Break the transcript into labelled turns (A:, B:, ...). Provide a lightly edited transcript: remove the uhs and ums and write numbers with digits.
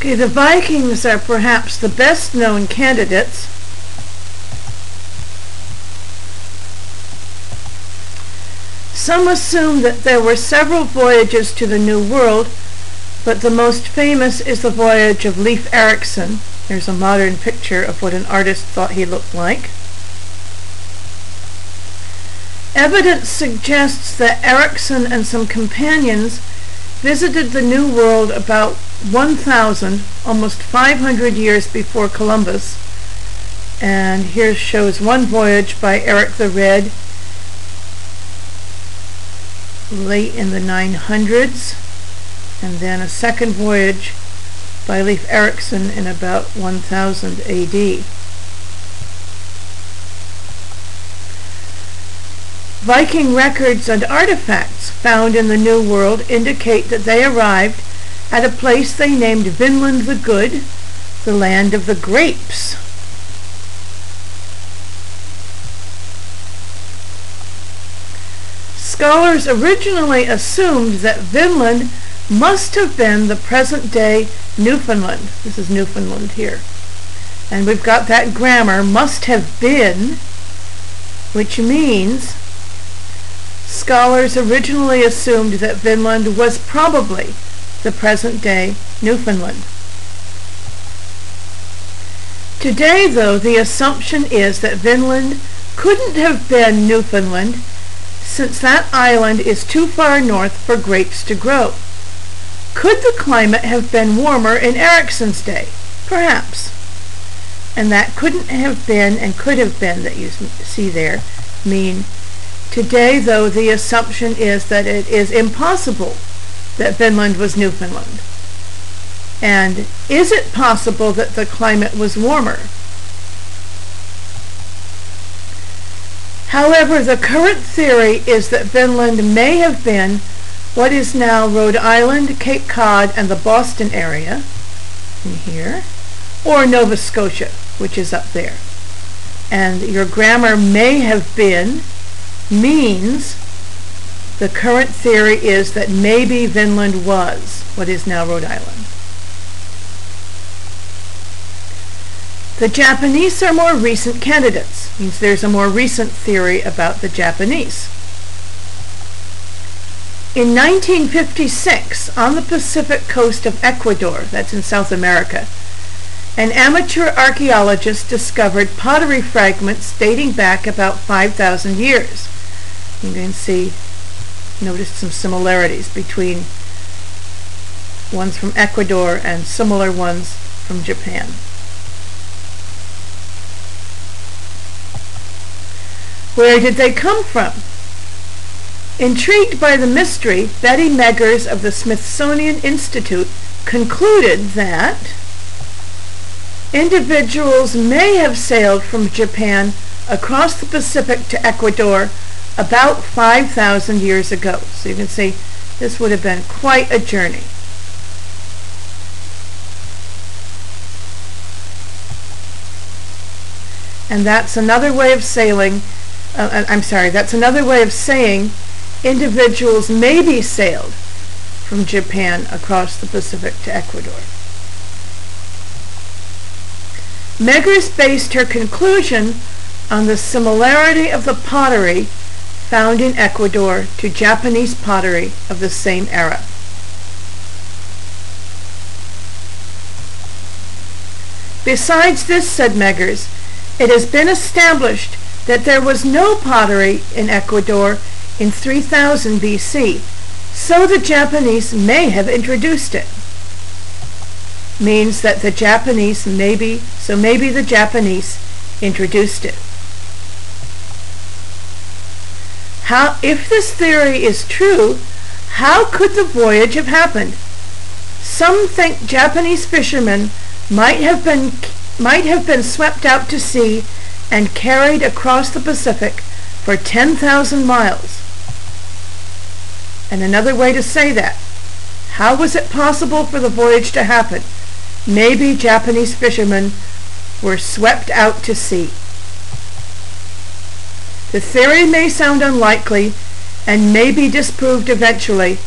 A: Okay, the Vikings are perhaps the best known candidates. Some assume that there were several voyages to the New World, but the most famous is the voyage of Leif Erikson. There's a modern picture of what an artist thought he looked like. Evidence suggests that Erikson and some companions visited the New World about 1,000, almost 500 years before Columbus. And here shows one voyage by Eric the Red, late in the 900s, and then a second voyage by Leif Erikson in about 1000 AD. Viking records and artifacts found in the New World indicate that they arrived at a place they named Vinland the Good, the land of the grapes. Scholars originally assumed that Vinland must have been the present-day Newfoundland. This is Newfoundland here. And we've got that grammar, must have been, which means scholars originally assumed that Vinland was probably the present-day Newfoundland. Today, though, the assumption is that Vinland couldn't have been Newfoundland, since that island is too far north for grapes to grow. Could the climate have been warmer in Erikson's day? Perhaps. And that couldn't have been and could have been that you see there mean today, though, the assumption is that it is impossible that Vinland was Newfoundland. And is it possible that the climate was warmer? However, the current theory is that Vinland may have been what is now Rhode Island, Cape Cod, and the Boston area, in here, or Nova Scotia, which is up there. And your grammar may have been means the current theory is that maybe Vinland was what is now Rhode Island. The Japanese are more recent candidates. Means there's a more recent theory about the Japanese. In 1956, on the Pacific coast of Ecuador, that's in South America, an amateur archaeologist discovered pottery fragments dating back about 5,000 years. You can see, notice some similarities between ones from Ecuador and similar ones from Japan. Where did they come from? Intrigued by the mystery, Betty Meggers of the Smithsonian Institute concluded that individuals may have sailed from Japan across the Pacific to Ecuador about 5,000 years ago. So you can see this would have been quite a journey. And that's another way of sailing, that's another way of saying individuals maybe sailed from Japan across the Pacific to Ecuador. Meggers based her conclusion on the similarity of the pottery found in Ecuador to Japanese pottery of the same era. Besides this, said Meggers, it has been established that there was no pottery in Ecuador in 3000 BC, so the Japanese may have introduced it. Means that the Japanese maybe the Japanese introduced it. If this theory is true, how could the voyage have happened? Some think Japanese fishermen might have been swept out to sea and carried across the Pacific for 10,000 miles. And another way to say that, how was it possible for the voyage to happen? Maybe Japanese fishermen were swept out to sea. The theory may sound unlikely and may be disproved eventually,